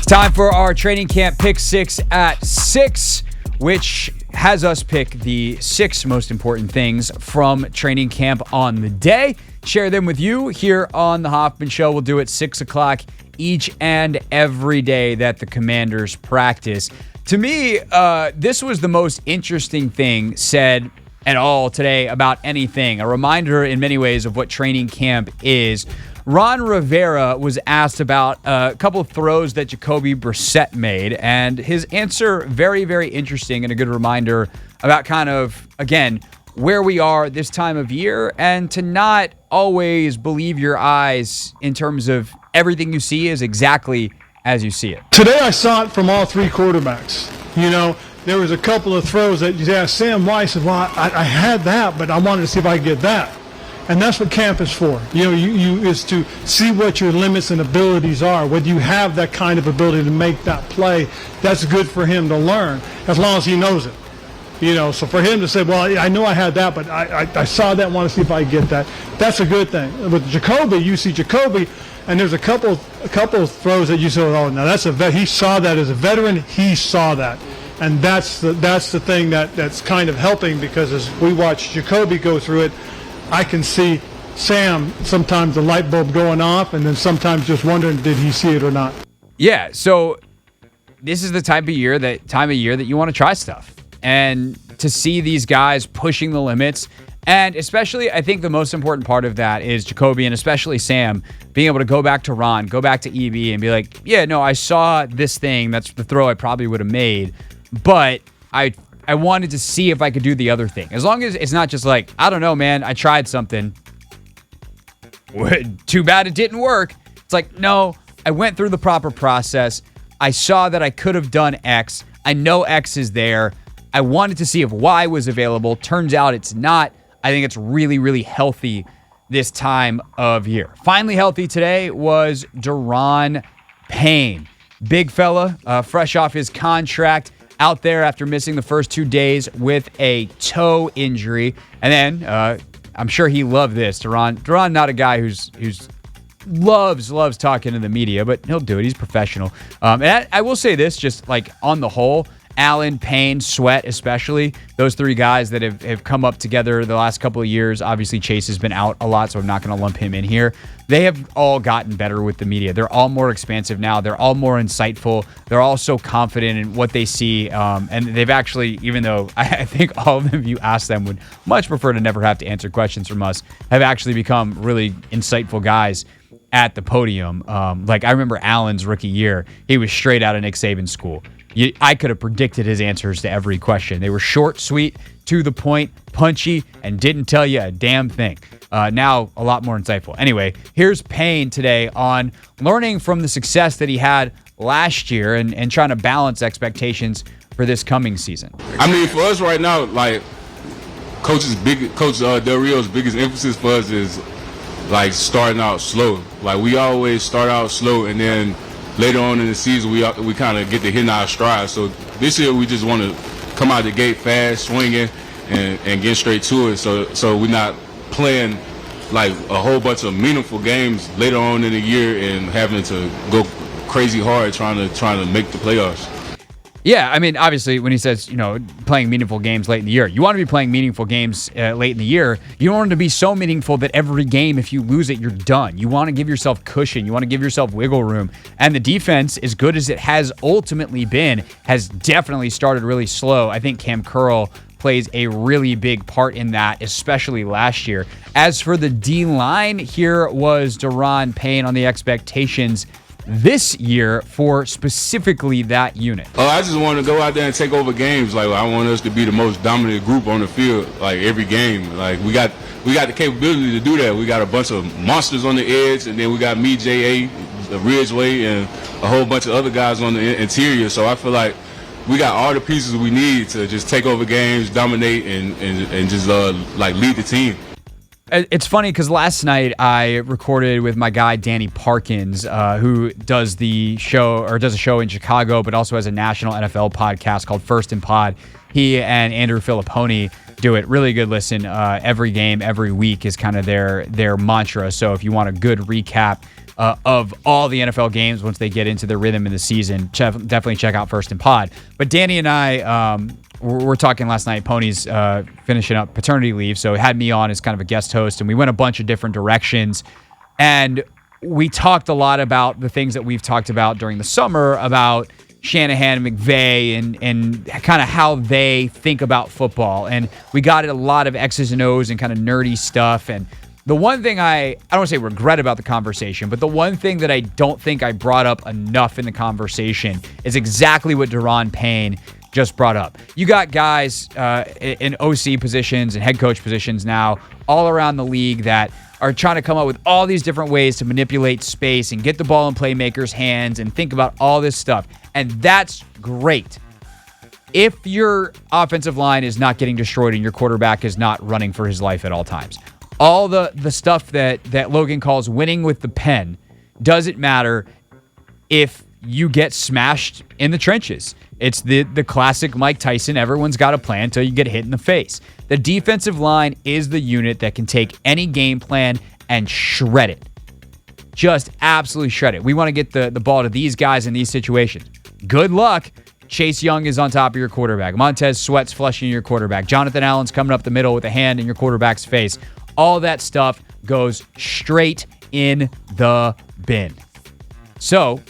It's time for our training camp pick 6 at 6, which has us pick the 6 most important things from training camp on the day. Share them with you here on The Hoffman Show. We'll do it 6 o'clock each and every day that the Commanders practice. To me, this was the most interesting thing said at all today about anything. A reminder in many ways of what training camp is. Ron Rivera was asked about a couple of throws that Jacoby Brissett made, and his answer, very, very interesting and a good reminder about kind of, again, where we are this time of year and to not always believe your eyes in terms of everything you see is exactly as you see it. Today I saw it from all three quarterbacks. You know, there was a couple of throws that you asked Sam Weiss, said, well, I had that, but I wanted to see if I could get that. And that's what camp is for. You know, you is to see what your limits and abilities are. Whether you have that kind of ability to make that play, that's good for him to learn, as long as he knows it. You know, so for him to say, well, I know I had that, but I saw that, want to see if I can get that. That's a good thing. With Jacoby, you see Jacoby, and there's a couple of throws that you say, oh, now that's a vet. He saw that as a veteran. He saw that. And that's the thing that's kind of helping, because as we watch Jacoby go through it, I can see Sam sometimes the light bulb going off, and then sometimes just wondering, did he see it or not? Yeah, so this is the time of year that you want to try stuff. And to see these guys pushing the limits, and especially I think the most important part of that is Jacoby and especially Sam being able to go back to Ron, go back to EB and be like, yeah, no, I saw this thing. That's the throw I probably would have made. But I wanted to see if I could do the other thing. As long as it's not just like, I don't know, man, I tried something. Too bad it didn't work. It's like, no, I went through the proper process. I saw that I could have done X. I know X is there. I wanted to see if Y was available. Turns out it's not. I think it's really, really healthy this time of year. Finally healthy today was Daron Payne. Big fella, fresh off his contract, out there after missing the first 2 days with a toe injury. And then, I'm sure he loved this. Daron, not a guy who's loves talking to the media, but he'll do it. He's professional. And I will say this, just like on the whole, Allen, Payne, Sweat especially, those three guys that have come up together the last couple of years. Obviously, Chase has been out a lot, so I'm not going to lump him in here. They have all gotten better with the media. They're all more expansive now. They're all more insightful. They're all so confident in what they see. And they've actually, even though I think all of you asked them would much prefer to never have to answer questions from us, have actually become really insightful guys at the podium. Like I remember Allen's rookie year, he was straight out of Nick Saban's school. I could have predicted his answers to every question. They were short, sweet, to the point, punchy, and didn't tell you a damn thing. Now, a lot more insightful. Anyway, here's Payne today on learning from the success that he had last year and trying to balance expectations for this coming season. I mean, for us right now, like, Coach Del Rio's biggest emphasis for us is, like, starting out slow. Like, we always start out slow, and then later on in the season, we kind of get to hit our stride. So this year, we just want to come out the gate fast, swinging, and get straight to it. So we're not playing like a whole bunch of meaningful games later on in the year and having to go crazy hard trying to make the playoffs. Yeah, I mean, obviously, when he says, playing meaningful games late in the year, you want to be playing meaningful games late in the year. You don't want it to be so meaningful that every game, if you lose it, you're done. You want to give yourself cushion. You want to give yourself wiggle room. And the defense, as good as it has ultimately been, has definitely started really slow. I think Cam Curl plays a really big part in that, especially last year. As for the D-line, here was Daron Payne on the expectations this year for specifically that unit. I just want to go out there and take over games. Like, I want us to be the most dominant group on the field, like every game. Like, we got the capability to do that. We got a bunch of monsters on the edge, and then we got me, J.A., Ridgeway, and a whole bunch of other guys on the interior. So I feel like we got all the pieces we need to just take over games, dominate, and just lead the team. It's funny because last night I recorded with my guy Danny Parkins, who does a show in Chicago, but also has a national NFL podcast called First and Pod. He and Andrew Filipponi do it. Really good listen. Every game, every week is kind of their mantra. So if you want a good recap of all the NFL games once they get into the rhythm of the season. Definitely check out First and Pod. But Danny and I, we're talking last night. Pony's finishing up paternity leave, so it had me on as kind of a guest host, and we went a bunch of different directions. And we talked a lot about the things that we've talked about during the summer about Shanahan and McVay and kind of how they think about football. And we got a lot of X's and O's and kind of nerdy stuff. And the one thing I don't want to say regret about the conversation, but the one thing that I don't think I brought up enough in the conversation is exactly what Daron Payne just brought up. You got guys in OC positions and head coach positions now all around the league that are trying to come up with all these different ways to manipulate space and get the ball in playmakers' hands and think about all this stuff. And that's great. If your offensive line is not getting destroyed and your quarterback is not running for his life at all times. All the stuff that Logan calls winning with the pen doesn't matter if you get smashed in the trenches. It's the classic Mike Tyson, everyone's got a plan until you get hit in the face. The defensive line is the unit that can take any game plan and shred it. Just absolutely shred it. We want to get the ball to these guys in these situations. Good luck. Chase Young is on top of your quarterback. Montez Sweat's flushing your quarterback. Jonathan Allen's coming up the middle with a hand in your quarterback's face. All that stuff goes straight in the bin. So,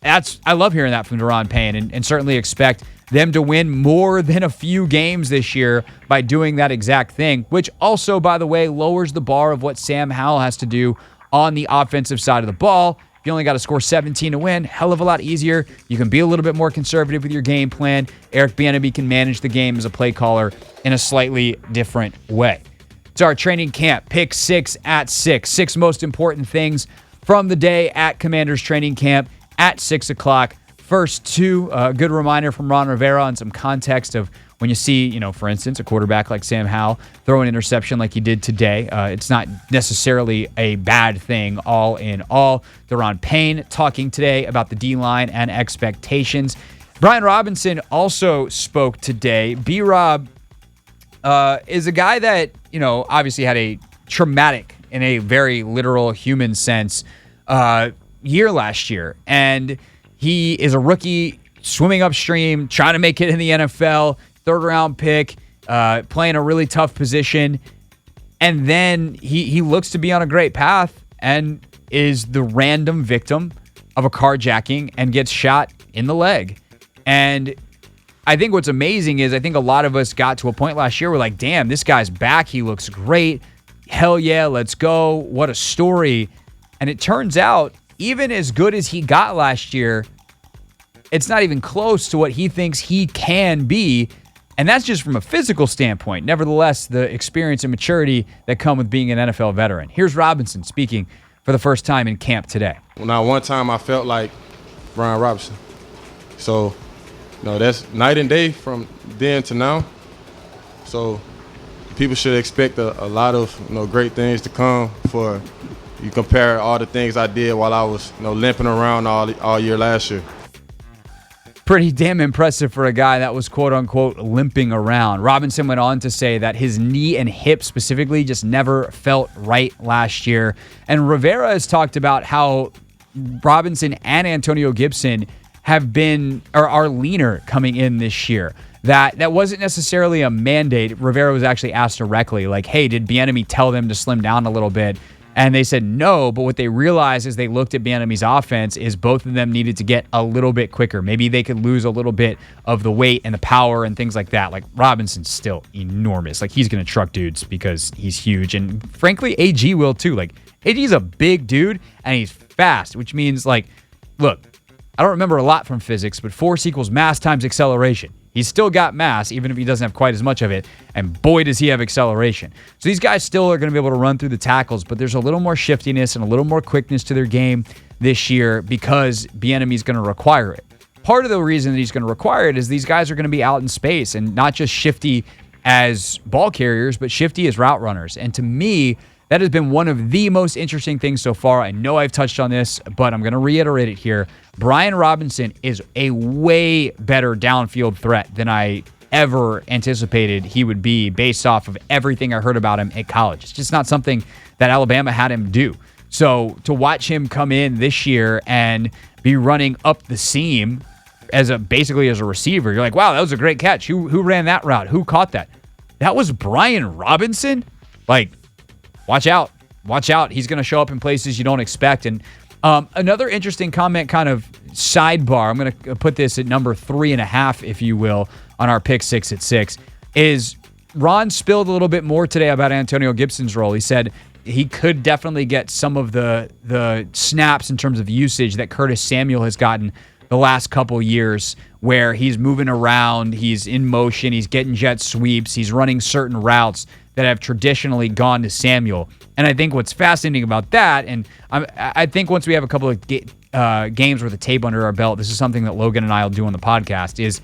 I love hearing that from Daron Payne and certainly expect them to win more than a few games this year by doing that exact thing, which also, by the way, lowers the bar of what Sam Howell has to do on the offensive side of the ball. You only got to score 17 to win. Hell of a lot easier. You can be a little bit more conservative with your game plan. Eric Bieniemy can manage the game as a play caller in a slightly different way. It's our training camp, pick 6 at 6. 6 most important things from the day at Commanders training camp at 6 o'clock. First 2, a good reminder from Ron Rivera on some context of when you see, for instance, a quarterback like Sam Howell throw an interception like he did today. It's not necessarily a bad thing all in all. Daron Payne talking today about the D-line and expectations. Brian Robinson also spoke today. B-Rob is a guy that, obviously had a traumatic, in a very literal human sense, year last year. And he is a rookie swimming upstream, trying to make it in the NFL, third-round pick, playing a really tough position. And then he looks to be on a great path and is the random victim of a carjacking and gets shot in the leg. And I think what's amazing is I think a lot of us got to a point last year where like, damn, this guy's back. He looks great. Hell yeah, let's go. What a story. And it turns out, even as good as he got last year, it's not even close to what he thinks he can be. And that's just from a physical standpoint. Nevertheless, the experience and maturity that come with being an NFL veteran. Here's Robinson speaking for the first time in camp today. Now, one time I felt like Brian Robinson. So, that's night and day from then to now. So people should expect a lot of great things to come for you compare all the things I did while I was limping around all year last year. Pretty damn impressive for a guy that was quote-unquote limping around. Robinson went on to say that his knee and hip specifically just never felt right last year. And Rivera has talked about how Robinson and Antonio Gibson have been or are leaner coming in this year. That wasn't necessarily a mandate. Rivera was actually asked directly, like, hey, did Bieniemy tell them to slim down a little bit? And they said no, but what they realized as they looked at Bieniemy's offense is both of them needed to get a little bit quicker. Maybe they could lose a little bit of the weight and the power and things like that. Like, Robinson's still enormous. Like, he's going to truck dudes because he's huge. And frankly, AG will too. Like, AG's a big dude and he's fast, which means, like, look, I don't remember a lot from physics, but force equals mass times acceleration. He's still got mass, even if he doesn't have quite as much of it, and boy, does he have acceleration. So these guys still are going to be able to run through the tackles, but there's a little more shiftiness and a little more quickness to their game this year because Bieniemy's going to require it. Part of the reason that he's going to require it is these guys are going to be out in space and not just shifty as ball carriers, but shifty as route runners. And to me, that has been one of the most interesting things so far. I know I've touched on this, but I'm going to reiterate it here. Brian Robinson is a way better downfield threat than I ever anticipated he would be based off of everything I heard about him at college. It's just not something that Alabama had him do. So to watch him come in this year and be running up the seam basically as a receiver, you're like, wow, that was a great catch. Who ran that route? Who caught that? That was Brian Robinson? Like, watch out. Watch out. He's going to show up in places you don't expect. And another interesting comment, kind of sidebar, I'm going to put this at number 3.5, if you will, on our pick 6 at 6, is Ron spilled a little bit more today about Antonio Gibson's role. He said he could definitely get some of the snaps in terms of usage that Curtis Samuel has gotten the last couple years, where he's moving around, he's in motion, he's getting jet sweeps, he's running certain routes that have traditionally gone to Samuel. And I think what's fascinating about that, and I think once we have a couple of games worth of tape under our belt, this is something that Logan and I will do on the podcast, is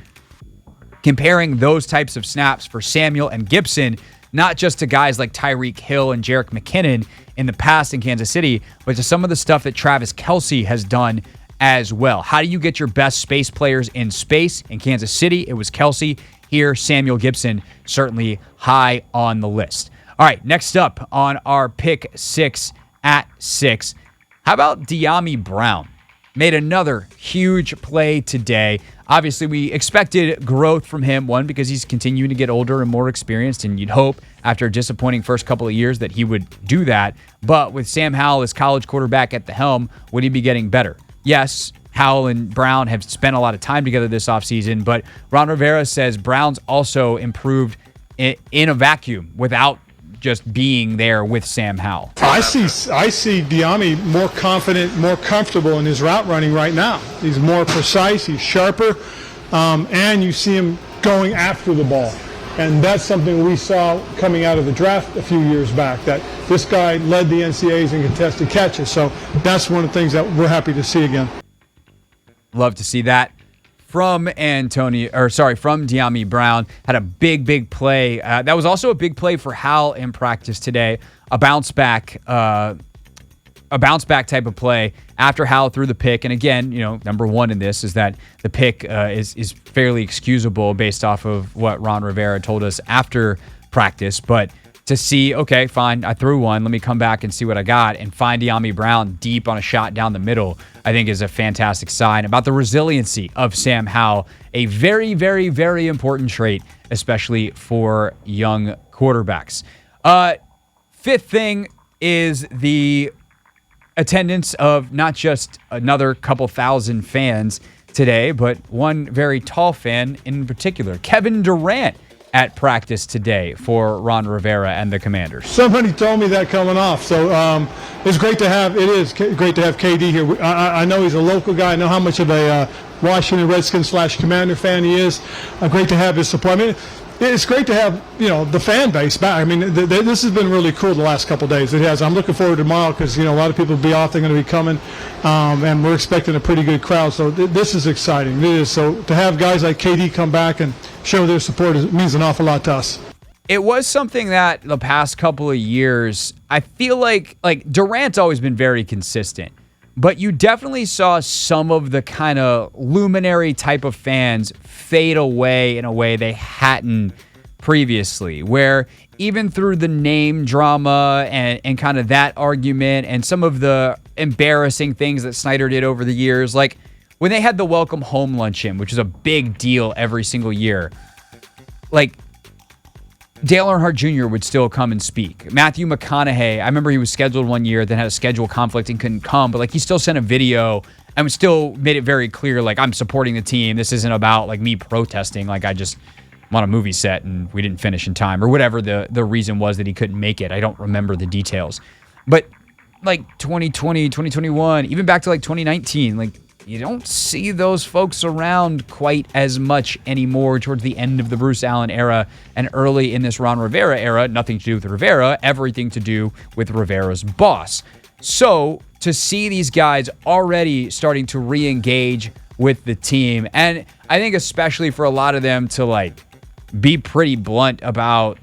comparing those types of snaps for Samuel and Gibson, not just to guys like Tyreek Hill and Jerick McKinnon in the past in Kansas City, but to some of the stuff that Travis Kelce has done as well. How do you get your best space players in space? In Kansas City, it was Kelce. Here, Samuel Gibson, certainly high on the list. All right, next up on our pick 6 at 6, how about Dyami Brown? Made another huge play today. Obviously, we expected growth from him, one, because he's continuing to get older and more experienced, and you'd hope after a disappointing first couple of years that he would do that. But with Sam Howell as college quarterback at the helm, would he be getting better? Yes, Howell and Brown have spent a lot of time together this offseason, but Ron Rivera says Brown's also improved in a vacuum without just being there with Sam Howell. I see Dyami more confident, more comfortable in his route running right now. He's more precise, he's sharper, and you see him going after the ball. And that's something we saw coming out of the draft a few years back, that this guy led the NCAAs in contested catches. So that's one of the things that we're happy to see again. Love to see that from Dyami Brown. Had a big play. That was also a big play for Howell in practice today. A bounce back type of play after Howell threw the pick. And again, number one in this is that the pick is fairly excusable based off of what Ron Rivera told us after practice. But to see, okay, fine, I threw one, let me come back and see what I got, and find Dyami Brown deep on a shot down the middle, I think is a fantastic sign about the resiliency of Sam Howell. A very, very, very important trait, especially for young quarterbacks. Fifth thing is the attendance of not just another couple thousand fans today, but one very tall fan in particular, Kevin Durant, at practice today for Ron Rivera and the Commanders. Somebody told me that coming off, so it's great to have. It is great to have KD here. I know he's a local guy. I know how much of a Washington Redskins / Commander fan he is. Great to have his support. I mean, it's great to have the fan base back. I mean, this has been really cool the last couple of days. It has. I'm looking forward to tomorrow because a lot of people will be off. They're going to be coming, and we're expecting a pretty good crowd. So this is exciting. It is. So to have guys like KD come back and show their support means an awful lot to us. It was something that the past couple of years, I feel like Durant's always been very consistent, but you definitely saw some of the kind of luminary type of fans fade away in a way they hadn't previously, where even through the name drama and kind of that argument and some of the embarrassing things that Snyder did over the years, like when they had the welcome home luncheon, which is a big deal every single year, like Dale Earnhardt Jr. would still come and speak. Matthew McConaughey, I remember he was scheduled one year, then had a schedule conflict and couldn't come, but like he still sent a video and still made it very clear, like, I'm supporting the team. This isn't about like me protesting, like I just I'm on a movie set and we didn't finish in time, or whatever the reason was that he couldn't make it. I don't remember the details. But like 2020, 2021, even back to like 2019, like you don't see those folks around quite as much anymore towards the end of the Bruce Allen era and early in this Ron Rivera era. Nothing to do with Rivera, everything to do with Rivera's boss. So to see these guys already starting to re-engage with the team, and I think especially for a lot of them to like be pretty blunt about,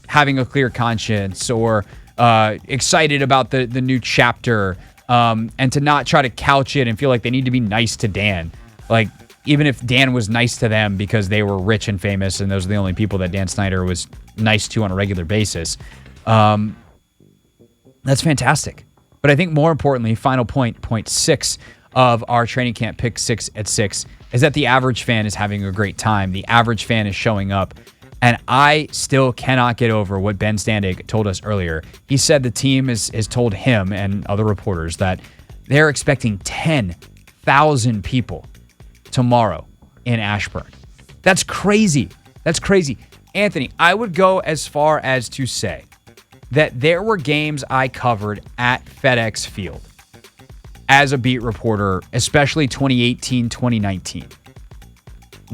having a clear conscience or excited about the new chapter, and to not try to couch it and feel like they need to be nice to Dan. Like, even if Dan was nice to them because they were rich and famous and those are the only people that Dan Snyder was nice to on a regular basis, that's fantastic. But I think more importantly, final point 6 of our training camp pick 6 at 6 is that the average fan is having a great time. The average fan is showing up. And I still cannot get over what Ben Standig told us earlier. He said the team has told him and other reporters that they're expecting 10,000 people tomorrow in Ashburn. That's crazy. That's crazy. Anthony, I would go as far as to say that there were games I covered at FedEx Field as a beat reporter, especially 2018, 2019,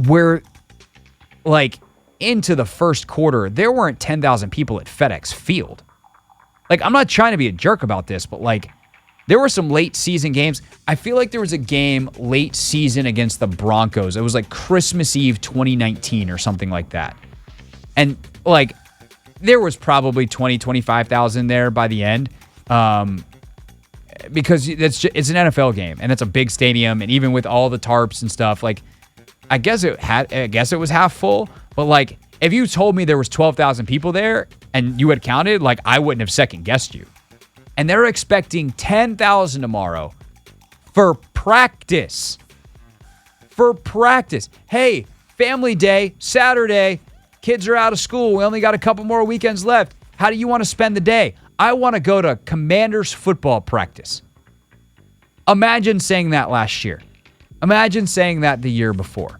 where, like, into the first quarter, there weren't 10,000 people at FedEx Field. Like, I'm not trying to be a jerk about this, but, like, there were some late season games. I feel like there was a game late season against the Broncos. It was like Christmas Eve 2019 or something like that. And, like, there was probably 20, 25,000 there by the end. Because it's an NFL game, and it's a big stadium, and even with all the tarps and stuff, like, I guess it was half full, but, like, if you told me there was 12,000 people there and you had counted, like, I wouldn't have second guessed you. And they're expecting 10,000 tomorrow for practice. For practice. Hey, family day, Saturday, kids are out of school. We only got a couple more weekends left. How do you want to spend the day? I want to go to Commanders football practice. Imagine saying that last year. Imagine saying that the year before.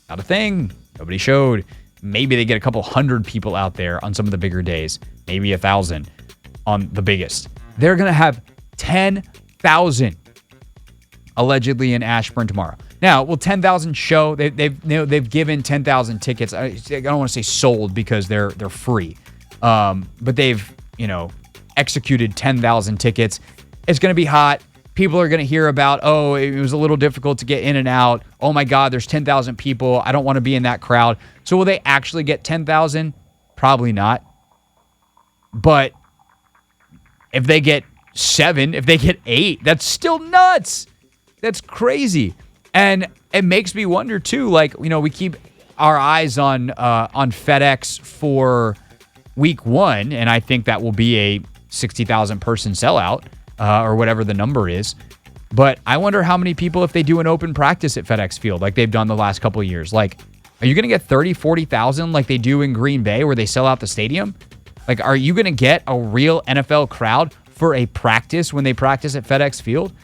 Not a thing. Nobody showed. Maybe they get a couple hundred people out there on some of the bigger days. Maybe 1,000 on the biggest. They're going to have 10,000 allegedly in Ashburn tomorrow. Now, will 10,000 show? They've given 10,000 tickets. I don't want to say sold because they're free. But they've, executed 10,000 tickets. It's going to be hot. People are going to hear about, oh, it was a little difficult to get in and out. Oh my God, there's 10,000 people. I don't want to be in that crowd. So will they actually get 10,000? Probably not. But if they get 7, if they get 8, that's still nuts. That's crazy. And it makes me wonder too, like, we keep our eyes on FedEx for week 1, and I think that will be a 60,000 person sellout or whatever the number is. But I wonder how many people, if they do an open practice at FedEx Field like they've done the last couple of years, like, are you going to get 30, 40,000 like they do in Green Bay where they sell out the stadium? Like, are you going to get a real NFL crowd for a practice when they practice at FedEx Field?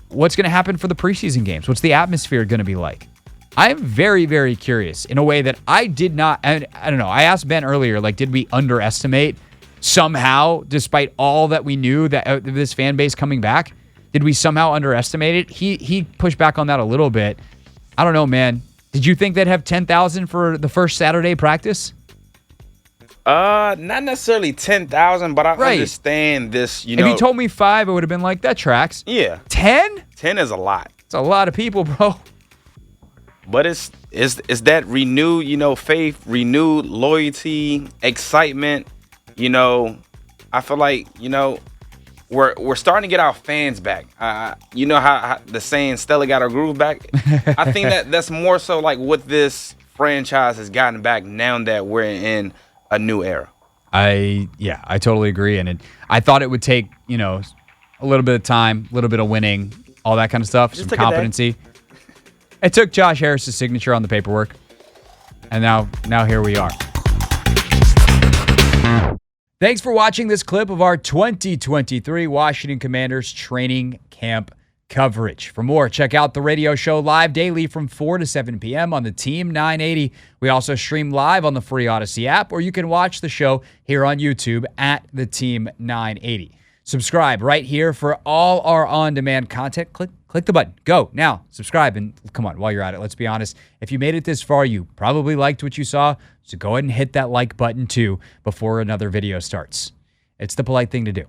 What's going to happen for the preseason games? What's the atmosphere going to be like? I'm very, very curious in a way that I did not, I don't know. I asked Ben earlier, like, did we underestimate somehow, despite all that we knew that this fan base coming back, did we somehow underestimate it? He pushed back on that a little bit. I don't know, man. Did you think they'd have 10,000 for the first Saturday practice? Not necessarily 10,000, but I understand this, If you told me 5, I would have been like, that tracks. Yeah. 10? 10 is a lot. It's a lot of people, bro. But it's that renewed, faith, renewed loyalty, excitement. I feel like, we're starting to get our fans back. You know how the saying Stella got her groove back? I think that's more so like what this franchise has gotten back now that we're in a new era. I totally agree. And I thought it would take, a little bit of time, a little bit of winning, all that kind of stuff, some competency. It took Josh Harris's signature on the paperwork. And now here we are. Thanks for watching this clip of our 2023 Washington Commanders training camp coverage. For more, check out the radio show live daily from 4 to 7 p.m. on the Team 980. We also stream live on the free Odyssey app, or you can watch the show here on YouTube at the Team 980. Subscribe right here for all our on-demand content. Click the button. Go now. Subscribe. And come on, while you're at it, let's be honest. If you made it this far, you probably liked what you saw. So go ahead and hit that like button too before another video starts. It's the polite thing to do.